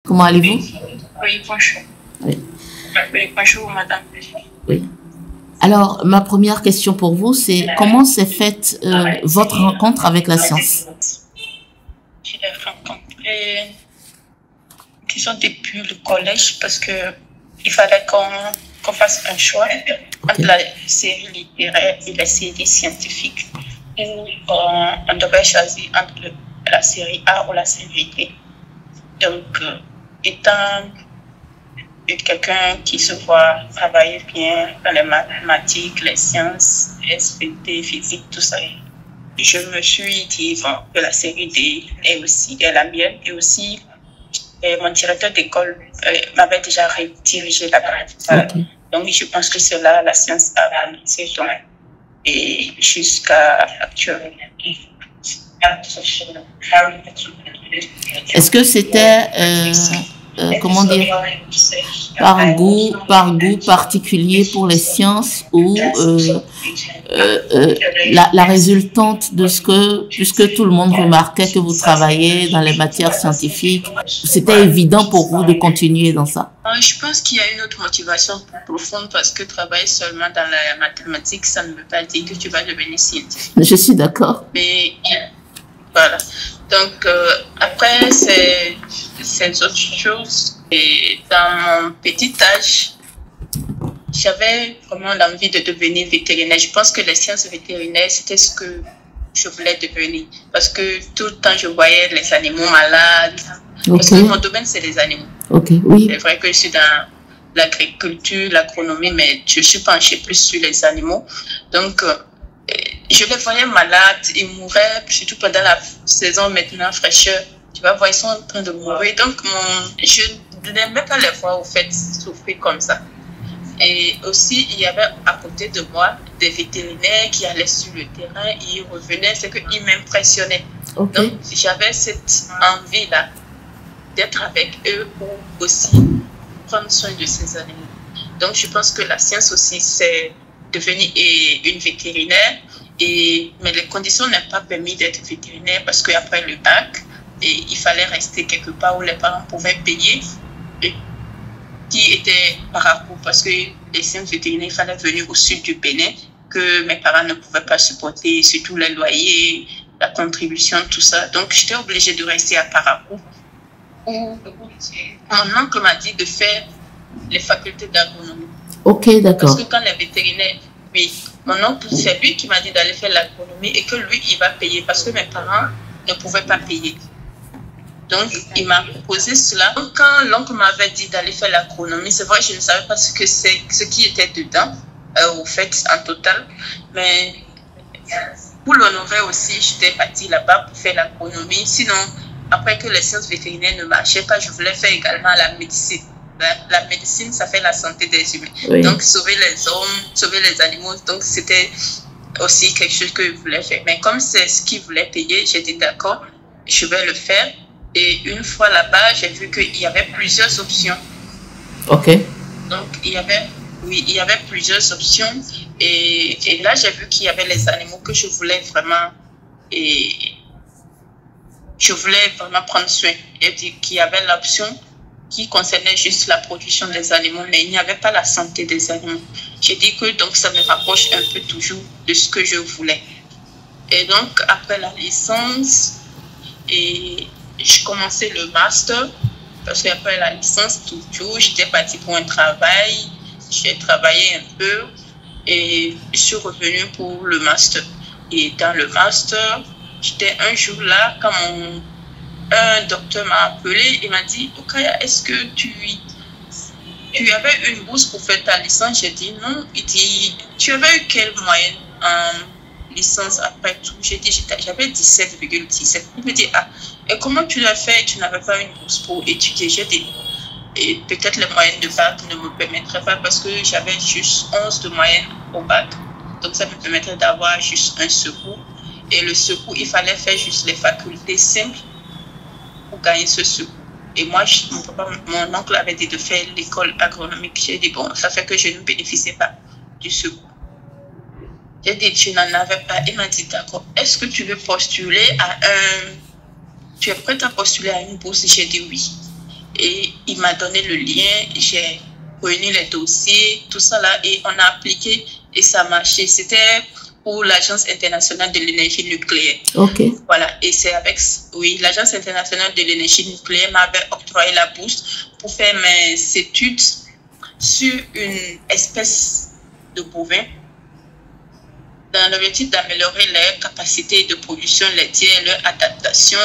Comment allez-vous? Oui, bonjour. Oui. Oui, bonjour, madame. Oui. Alors, ma première question pour vous, c'est comment s'est faite votre rencontre avec la science? Je l'ai rencontré, disons, depuis le collège parce que il fallait qu'on fasse un choix entre la série littéraire et la série scientifique, où on devait choisir entre la série A ou la série B. Donc, étant quelqu'un qui se voit travailler bien dans les mathématiques, les sciences, SVT, physique, tout ça, je me suis dit bon, que la série D est la mienne, et aussi mon directeur d'école m'avait déjà redirigé là-bas. Donc, je pense que c'est là la science a avancé, et jusqu'à actuellement. Est-ce que c'était, comment dire, par goût particulier pour les sciences, ou la résultante de ce que, puisque tout le monde remarquait que vous travaillez dans les matières scientifiques, c'était évident pour vous de continuer dans ça? Je pense qu'il y a une autre motivation profonde, parce que travailler seulement dans la mathématique, ça ne veut pas dire que tu vas devenir scientifique. Je suis d'accord. Mais voilà. Donc, après, c'est autre chose. Et dans mon petit âge, j'avais vraiment l'envie de devenir vétérinaire. Je pense que les sciences vétérinaires, c'était ce que je voulais devenir. Parce que tout le temps, je voyais les animaux malades. Parce que mon domaine, c'est les animaux. Oui. C'est vrai que je suis dans l'agriculture, l'agronomie, mais je suis penchée plus sur les animaux. Donc, je les voyais malades, ils mouraient, surtout pendant la saison maintenant fraîcheur. Tu vas voir, ils sont en train de mourir. Donc, je n'aimais pas les voir, au fait, souffrir comme ça. Et aussi, il y avait à côté de moi des vétérinaires qui allaient sur le terrain et ils revenaient, c'est qu'ils m'impressionnaient. Donc, j'avais cette envie-là d'être avec eux pour aussi prendre soin de ces animaux. Donc, je pense que la science aussi, c'est devenir une vétérinaire. Mais les conditions n'ont pas permis d'être vétérinaire, parce qu'après le bac, il fallait rester quelque part où les parents pouvaient payer, et qui était parcours, parce que les sciences vétérinaires, il fallait venir au sud du Bénin, que mes parents ne pouvaient pas supporter, surtout les loyers, la contribution, tout ça. Donc, j'étais obligée de rester à Parakou, où mon oncle m'a dit de faire les facultés d'agronomie. D'accord. Parce que quand les vétérinaires, oui, mon oncle, c'est lui qui m'a dit d'aller faire l'agronomie, et que lui, il va payer, parce que mes parents ne pouvaient pas payer. Donc, il m'a proposé cela. Donc, quand l'oncle m'avait dit d'aller faire l'agronomie, c'est vrai, je ne savais pas ce qui était dedans, au fait, en total. Mais pour l'honorer aussi, j'étais partie là-bas pour faire l'agronomie. Sinon, après que les sciences vétérinaires ne marchaient pas, je voulais faire également la médecine. La médecine, ça fait la santé des humains. Oui. Donc, sauver les hommes, sauver les animaux. Donc, c'était aussi quelque chose que je voulais faire. Mais comme c'est ce qu'ils voulaient payer, j'ai dit d'accord, je vais le faire. Et une fois là-bas, j'ai vu qu'il y avait plusieurs options. Donc, il y avait plusieurs options. Et là, j'ai vu qu'il y avait les animaux que je voulais vraiment... je voulais vraiment prendre soin. Et qu'il y avait l'option qui concernait juste la production des animaux, mais il n'y avait pas la santé des animaux. J'ai dit que donc ça me rapproche un peu toujours de ce que je voulais. Et donc, après la licence, je commençais le master, parce qu'après la licence, toujours, j'étais partie pour un travail, j'ai travaillé un peu, et je suis revenue pour le master. Et dans le master, j'étais un jour là, quand un docteur m'a appelé et m'a dit « Okaya, est-ce que tu avais une bourse pour faire ta licence ?» J'ai dit non. Il dit « Tu avais eu quelle moyenne en licence après tout ?» J'ai dit « J'avais 17,17. » Il me dit « Ah, et comment tu l'as fait? Tu n'avais pas une bourse pour étudier ?» J'ai dit « Et peut-être les moyennes de bac ne me permettraient pas, parce que j'avais juste 11 de moyenne au bac. Donc ça me permettrait d'avoir juste un secours. Et le secours, il fallait faire juste les facultés simples pour gagner ce secours. Et moi, mon oncle avait dit de faire l'école agronomique. J'ai dit, bon, ça fait que je ne bénéficiais pas du secours. J'ai dit, tu n'en avais pas. Il m'a dit, d'accord, est-ce que tu veux postuler tu es prête à postuler à une bourse? J'ai dit oui. Et il m'a donné le lien, j'ai réuni les dossiers, tout ça là, et on a appliqué et ça a marché. C'était pour l'Agence internationale de l'énergie nucléaire. Ok. Voilà, et c'est avec, oui, l'Agence internationale de l'énergie nucléaire m'avait octroyé la bourse pour faire mes études sur une espèce de bovin dans l'objectif d'améliorer leur capacité de production laitière, leur adaptation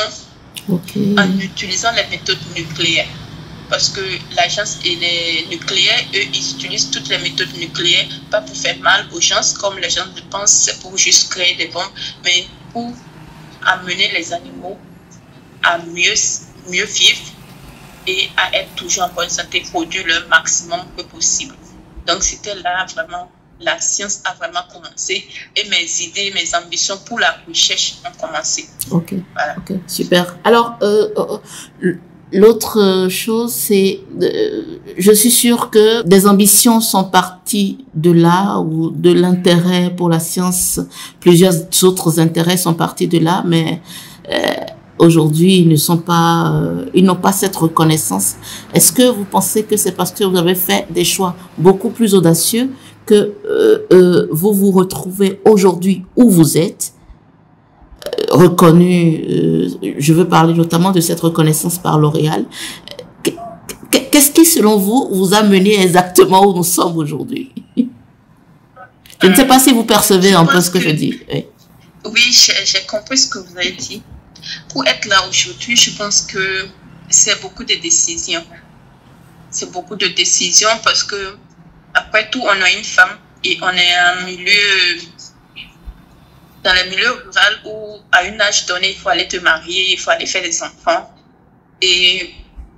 en utilisant les méthodes nucléaires. Parce que l'agence nucléaire, eux, ils utilisent toutes les méthodes nucléaires, pas pour faire mal aux gens, comme les gens le pensent, c'est pour juste créer des bombes, mais pour amener les animaux à mieux vivre et à être toujours en bonne santé, produire le maximum que possible. Donc, c'était là vraiment, la science a vraiment commencé et mes idées, mes ambitions pour la recherche ont commencé. Ok, voilà. Ok, super. Alors, l'autre chose, c'est, je suis sûre que des ambitions sont parties de là, ou de l'intérêt pour la science. Plusieurs autres intérêts sont partis de là, mais aujourd'hui, ils n'ont pas cette reconnaissance. Est-ce que vous pensez que c'est parce que vous avez fait des choix beaucoup plus audacieux que vous vous retrouvez aujourd'hui où vous êtes, reconnu, je veux parler notamment de cette reconnaissance par L'Oréal. Qu'est-ce qui, selon vous, vous a mené exactement où nous sommes aujourd'hui? Je ne sais pas si vous percevez un peu ce que je dis. Oui, j'ai compris ce que vous avez dit. Pour être là aujourd'hui, je pense que c'est beaucoup de décisions. C'est beaucoup de décisions parce que, après tout, on a une femme et on est dans le milieu rural où, à un âge donné, il faut aller te marier, il faut aller faire des enfants. Et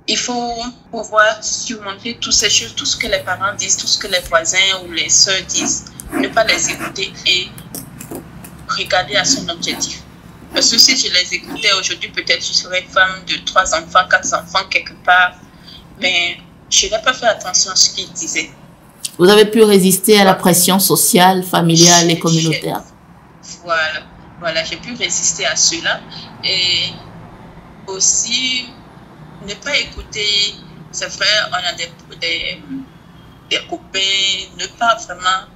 il faut pouvoir surmonter toutes ces choses, tout ce que les parents disent, tout ce que les voisins ou les soeurs disent, ne pas les écouter et regarder à son objectif. Parce que si je les écoutais aujourd'hui, peut-être je serais femme de 3 enfants, 4 enfants quelque part. Mais je n'ai pas fait attention à ce qu'ils disaient. Vous avez pu résister à la pression sociale, familiale et communautaire. Voilà, j'ai pu résister à cela. Et aussi, ne pas écouter, c'est vrai, on a des copains, ne pas vraiment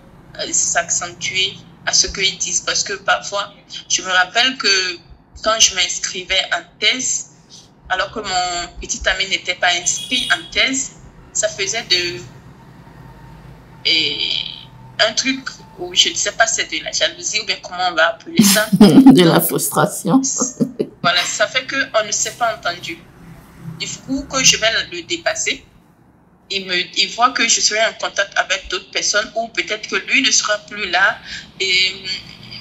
s'accentuer à ce qu'ils disent. Parce que parfois, je me rappelle que quand je m'inscrivais en thèse, alors que mon petit ami n'était pas inscrit en thèse, ça faisait un truc où je ne sais pas, c'est de la jalousie ou bien comment on va appeler ça. De la frustration. Voilà, ça fait qu'on ne s'est pas entendu. Du coup, que je vais le dépasser, il voit que je serai en contact avec d'autres personnes ou peut-être que lui ne sera plus là et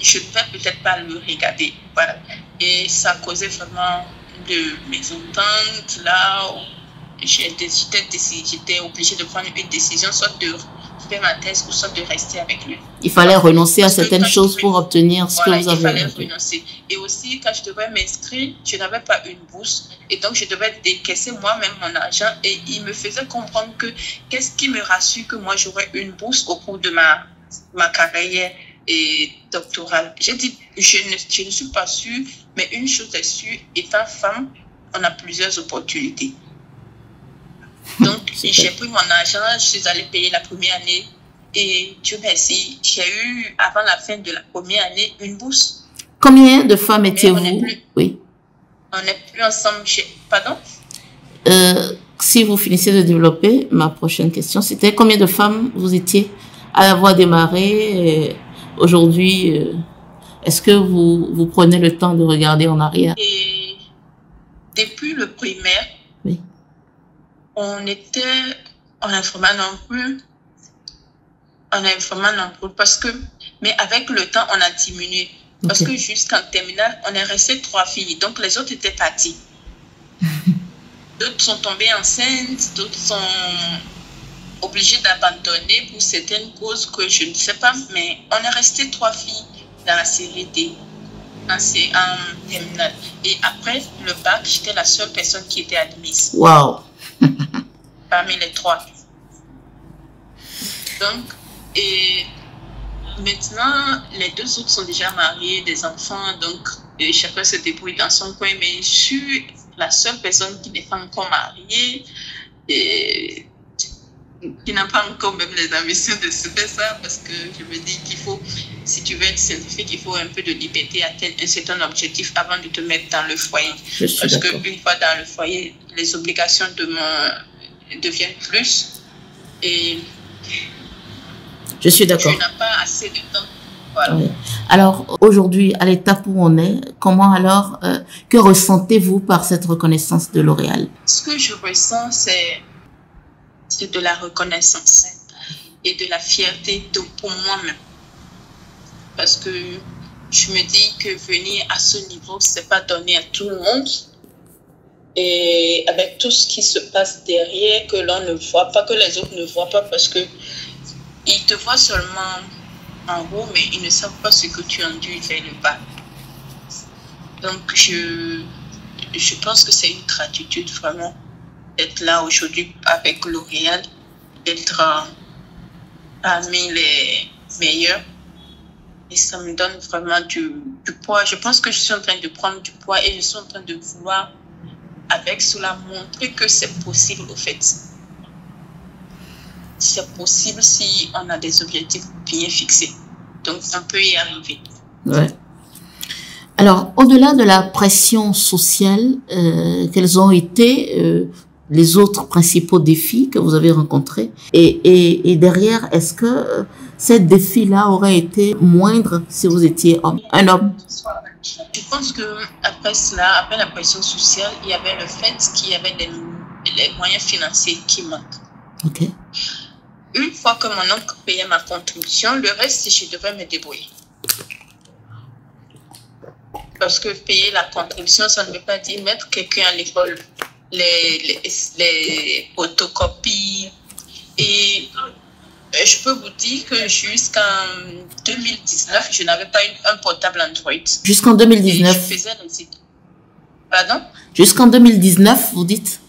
je ne vais peut-être pas le regarder. Voilà. Et ça causait vraiment de mésentente là où j'étais obligée de prendre une décision, soit de faire ma thèse ou soit de rester avec lui. Il fallait renoncer à certaines choses pour obtenir ce que vous avez. Il fallait renoncer. Et aussi, quand je devais m'inscrire, je n'avais pas une bourse. Et donc, je devais décaisser moi-même mon argent. Et il me faisait comprendre que qu'est-ce qui me rassure que moi, j'aurais une bourse au cours de ma carrière doctorale. J'ai dit, je ne suis pas sûre, mais une chose est sûre, étant femme, on a plusieurs opportunités. Donc, j'ai pris mon argent, je suis allée payer la première année et Dieu merci, j'ai eu, avant la fin de la première année, une bourse. Combien de femmes étiez-vous? Oui. On n'est plus ensemble. Pardon? Si vous finissez de développer, ma prochaine question, c'était combien de femmes vous étiez à avoir démarré aujourd'hui? Est-ce que vous prenez le temps de regarder en arrière? Et depuis le primaire, oui. On a vraiment nombreux. On est vraiment nombreux parce que, mais avec le temps, on a diminué. Parce que jusqu'en terminale, on est resté 3 filles. Donc, les autres étaient partis. D'autres sont tombées enceintes, d'autres sont obligées d'abandonner pour certaines causes que je ne sais pas. Mais on est resté 3 filles dans la série D, en terminale. Et après le bac, j'étais la seule personne qui était admise. Wow! Parmi les 3. Donc, et maintenant, les 2 autres sont déjà mariés, des enfants, donc chacun se débrouille dans son coin. Mais sur la seule personne qui n'est pas encore mariée et qui n'a pas encore même les ambitions de se faire ça, parce que je me dis qu'il faut, si tu veux être scientifique, il faut un peu de liberté, atteindre un certain objectif avant de te mettre dans le foyer. Parce qu'une fois dans le foyer, les obligations deviennent plus et je suis d'accord. Tu n'as pas assez de temps. Voilà. Oui. Alors, aujourd'hui, à l'étape où on est, comment alors, que ressentez-vous par cette reconnaissance de L'Oréal? Ce que je ressens, c'est de la reconnaissance et de la fierté pour moi-même. Parce que je me dis que venir à ce niveau, c'est pas donné à tout le monde. Et avec tout ce qui se passe derrière, que l'on ne voit pas, que les autres ne voient pas, parce que ils te voient seulement en haut, mais ils ne savent pas ce que tu endures vers le bas. Donc, je pense que c'est une gratitude vraiment d'être là aujourd'hui avec L'Oréal, d'être parmi les meilleurs. Et ça me donne vraiment du poids. Je pense que je suis en train de prendre du poids et je suis en train de vouloir, avec cela, montrer que c'est possible au fait. C'est possible si on a des objectifs bien fixés. Donc, on peut y arriver. Ouais. Alors, au-delà de la pression sociale, quels ont été les autres principaux défis que vous avez rencontrés? Et derrière, est-ce que ces défis-là auraient été moindres si vous étiez un homme? Je pense que après cela, après la pression sociale, il y avait le fait qu'il y avait les moyens financiers qui manquent. Ok. Une fois que mon oncle payait ma contribution, le reste, je devais me débrouiller. Parce que payer la contribution, ça ne veut pas dire mettre quelqu'un à l'école, les photocopies. Et je peux vous dire que jusqu'en 2019, je n'avais pas un portable Android. Jusqu'en 2019? Et je faisais les études. Pardon? Jusqu'en 2019, vous dites?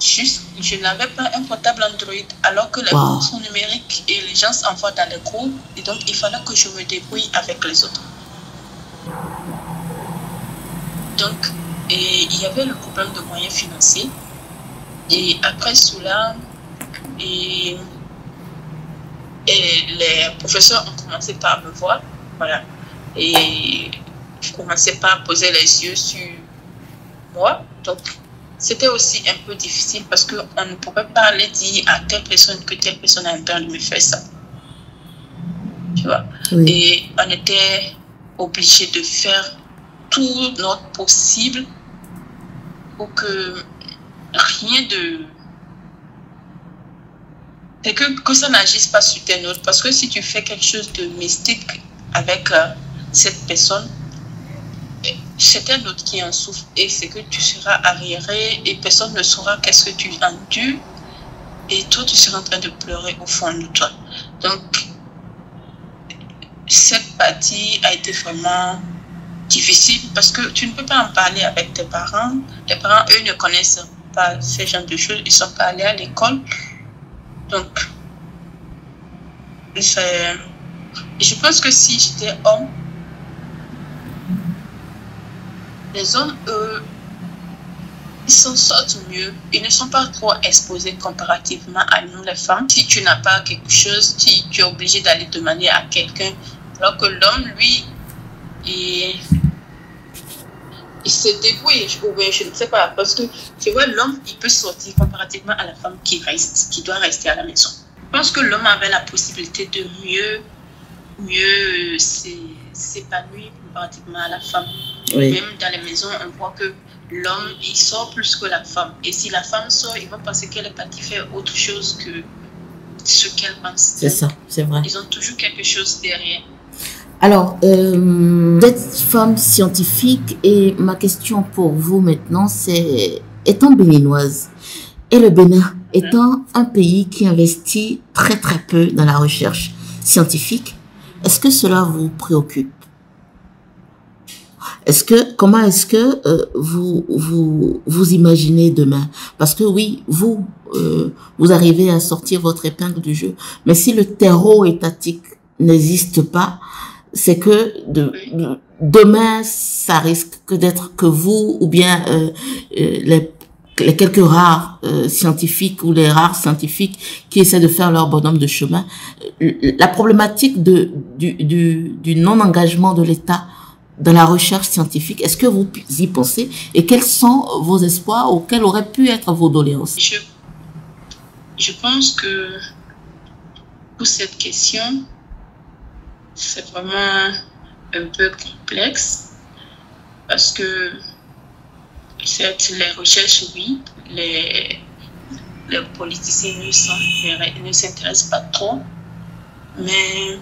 Je n'avais pas un portable Android, alors que les cours sont numériques et les gens s'envoient dans les cours. Et donc, il fallait que je me débrouille avec les autres. Donc, il y avait le problème de moyens financiers. Et après cela, et les professeurs ont commencé par me voir. Voilà. Et je commençais par poser les yeux sur moi. Donc, c'était aussi un peu difficile parce qu'on ne pouvait pas aller dire à telle personne que telle personne a en train de me faire ça. Tu vois? Oui. Et on était obligé de faire tout notre possible pour que rien de... Et que ça n'agisse pas sur tes notes. Parce que si tu fais quelque chose de mystique avec cette personne, c'est un autre qui en souffre et c'est que tu seras arriéré et personne ne saura qu'est-ce que tu endures et toi tu seras en train de pleurer au fond de toi. Donc cette partie a été vraiment difficile parce que tu ne peux pas en parler avec tes parents. Les parents, eux, ne connaissent pas ce genre de choses, ils sont pas allés à l'école. Donc je pense que si j'étais homme, les hommes, eux, ils s'en sortent mieux. Ils ne sont pas trop exposés comparativement à nous, les femmes. Si tu n'as pas quelque chose, tu es obligé d'aller demander à quelqu'un. Alors que l'homme, lui, il se débrouille. Je ne sais pas. Parce que, tu vois, l'homme, il peut sortir comparativement à la femme qui doit rester à la maison. Je pense que l'homme avait la possibilité de mieux s'épanouir comparativement à la femme. Oui. Même dans les maisons, on voit que l'homme, il sort plus que la femme. Et si la femme sort, ils vont penser qu'elle est partie faire autre chose que ce qu'elle pense. C'est ça, c'est vrai. Ils ont toujours quelque chose derrière. Alors, vous êtes femme scientifique et ma question pour vous maintenant, c'est, étant béninoise, et le Bénin étant un pays qui investit très très peu dans la recherche scientifique, est-ce que cela vous préoccupe? Comment est-ce que vous imaginez demain? Parce que oui, vous arrivez à sortir votre épingle du jeu, mais si le terreau étatique n'existe pas, c'est que demain, ça risque que d'être que vous ou bien les quelques rares scientifiques ou les rares scientifiques qui essaient de faire leur bonhomme de chemin. La problématique du non-engagement de l'État dans la recherche scientifique, est-ce que vous y pensez et quels sont vos espoirs ou quelles auraient pu être vos doléances? Je pense que pour cette question, c'est vraiment un peu complexe parce que certes, les recherches, oui, les politiciens ne s'intéressent pas trop, mais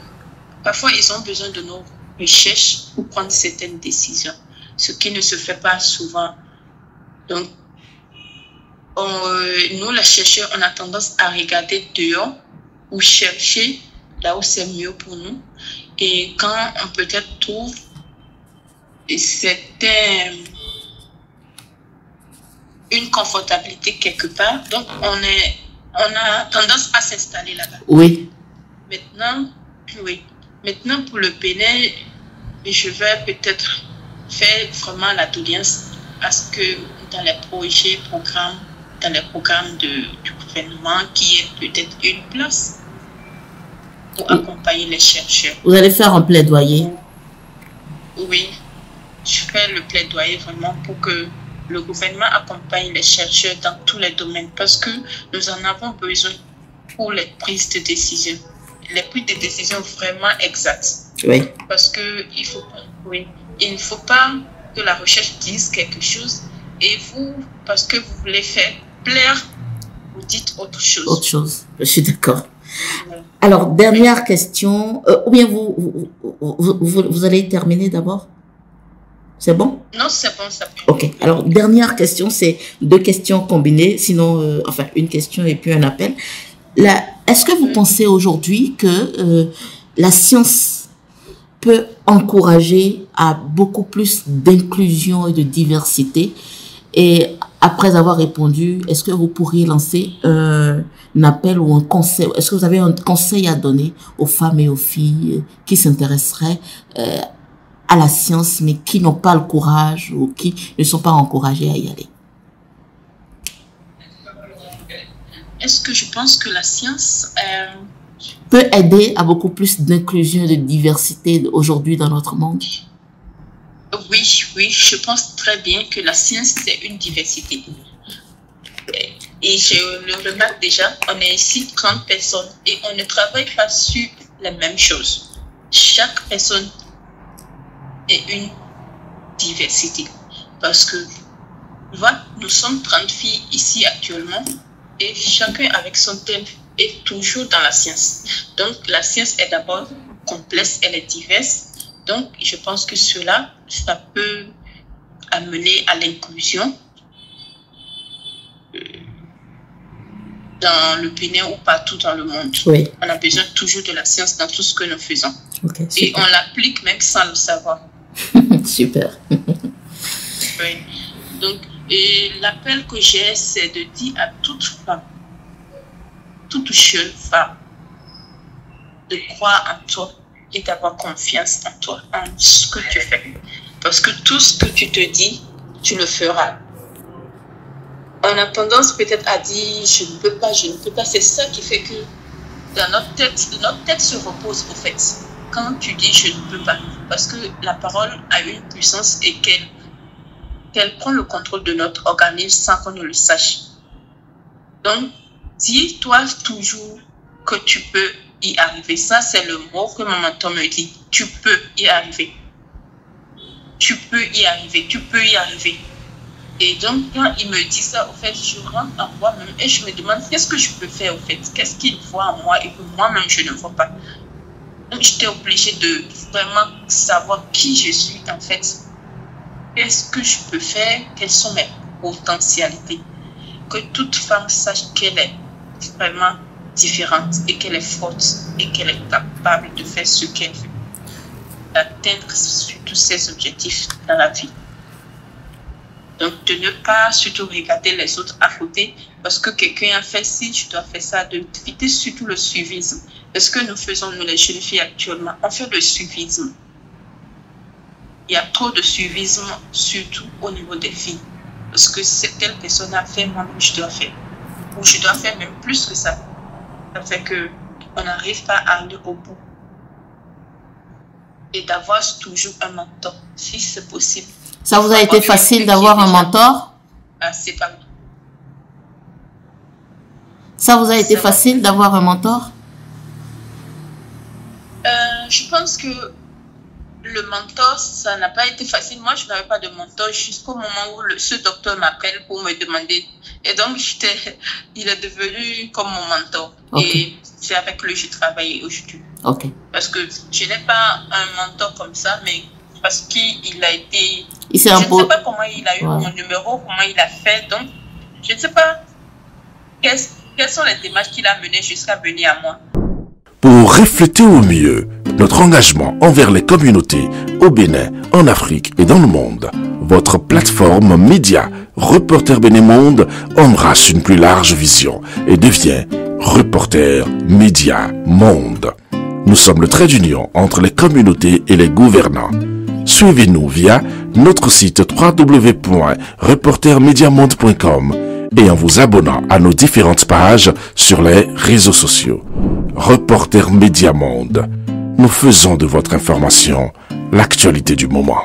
parfois ils ont besoin de nos recherches pour prendre certaines décisions, ce qui ne se fait pas souvent. Donc, nous, les chercheurs, on a tendance à regarder dehors ou chercher là où c'est mieux pour nous. Et quand on peut-être trouve une confortabilité quelque part, donc on a tendance à s'installer là-bas. Oui. Maintenant, pour le Bénin, je vais peut-être faire vraiment la doléance parce que dans les programmes du gouvernement, qui est peut-être une place pour accompagner les chercheurs. Vous allez faire un plaidoyer? Oui, je fais le plaidoyer vraiment pour que le gouvernement accompagne les chercheurs dans tous les domaines parce que nous en avons besoin pour les prises de décision. Les prises de décision vraiment exactes. Oui. Parce que il ne faut pas que la recherche dise quelque chose et vous, parce que vous voulez faire plaire, vous dites autre chose. Autre chose, je suis d'accord. Oui. Alors, dernière question, ou bien vous allez terminer d'abord? C'est bon? Non, c'est bon, c'est bon. Ok, alors dernière question, c'est 2 questions combinées, sinon, enfin, une question et puis un appel. Est-ce que vous pensez aujourd'hui que la science peut encourager à beaucoup plus d'inclusion et de diversité? Et après avoir répondu, est-ce que vous pourriez lancer un appel ou un conseil? Est-ce que vous avez un conseil à donner aux femmes et aux filles qui s'intéresseraient à la science, mais qui n'ont pas le courage ou qui ne sont pas encouragées à y aller? Est-ce que je pense que la science peut aider à beaucoup plus d'inclusion et de diversité aujourd'hui dans notre monde? Oui, je pense très bien que la science, c'est une diversité. Et je le remarque déjà, on est ici 30 personnes et on ne travaille pas sur les mêmes choses. Chaque personne est une diversité. Parce que, voilà, nous sommes 30 filles ici actuellement et chacun avec son thème est toujours dans la science. Donc, la science est d'abord complexe, elle est diverse. Donc, je pense que cela, ça peut amener à l'inclusion dans le Bénin ou partout dans le monde. Oui. On a besoin toujours de la science dans tout ce que nous faisons. Okay, et on l'applique même sans le savoir. Super. Oui. Donc, et l'appel que j'ai, c'est de dire à toute femme, toute jeune femme, de croire en toi et d'avoir confiance en toi, en ce que tu fais. Parce que tout ce que tu te dis, tu le feras. On a tendance peut-être à dire je ne peux pas, je ne peux pas. C'est ça qui fait que dans notre tête se repose au fait. Quand tu dis je ne peux pas, parce que la parole a une puissance et qu'elle prend le contrôle de notre organisme sans qu'on ne le sache. Donc, dis-toi toujours que tu peux y arriver. Ça, c'est le mot que mon mentor me dit. Tu peux y arriver. Tu peux y arriver. Tu peux y arriver. Et donc, quand il me dit ça, au fait, je rentre en moi-même et je me demande qu'est-ce que je peux faire, au fait. Qu'est-ce qu'il voit en moi et que moi-même, je ne vois pas. Donc, j'étais obligée de vraiment savoir qui je suis, en fait. Qu'est-ce que je peux faire? Quelles sont mes potentialités? Que toute femme sache qu'elle est vraiment différente et qu'elle est forte et qu'elle est capable de faire ce qu'elle veut, d'atteindre tous ses objectifs dans la vie. Donc, de ne pas surtout regarder les autres à côté parce que quelqu'un a fait ci, tu dois faire ça, d'éviter surtout le suivisme. Parce que nous faisons, nous les jeunes filles actuellement, on fait le suivisme. il y a trop de suivisme, surtout au niveau des filles. Parce que cette telle personne a fait, moi, je dois faire. Ou je dois faire même plus que ça. Ça fait qu'on n'arrive pas à aller au bout. Et d'avoir toujours un mentor, si c'est possible. Ça vous a été facile d'avoir un mentor? C'est pas bon. Ça vous a été facile d'avoir un mentor? Je pense que le mentor, ça n'a pas été facile. Moi, je n'avais pas de mentor jusqu'au moment où ce docteur m'appelle pour me demander. Et donc, il est devenu comme mon mentor. Okay. Et c'est avec lui que je travaille aujourd'hui. Okay. Parce que je n'ai pas un mentor comme ça, mais parce qu'il a été... Je ne sais pas comment il a eu mon numéro, comment il a fait. Donc, je ne sais pas quelles sont les démarches qu'il a menées jusqu'à venir à moi. Pour refléter au mieux notre engagement envers les communautés au Bénin, en Afrique et dans le monde, votre plateforme média Reporter Bénin Monde embrasse une plus large vision et devient Reporter Média Monde. Nous sommes le trait d'union entre les communautés et les gouvernants. Suivez-nous via notre site www.reportermediamonde.com et en vous abonnant à nos différentes pages sur les réseaux sociaux. Reporter Média Monde. Nous faisons de votre information l'actualité du moment.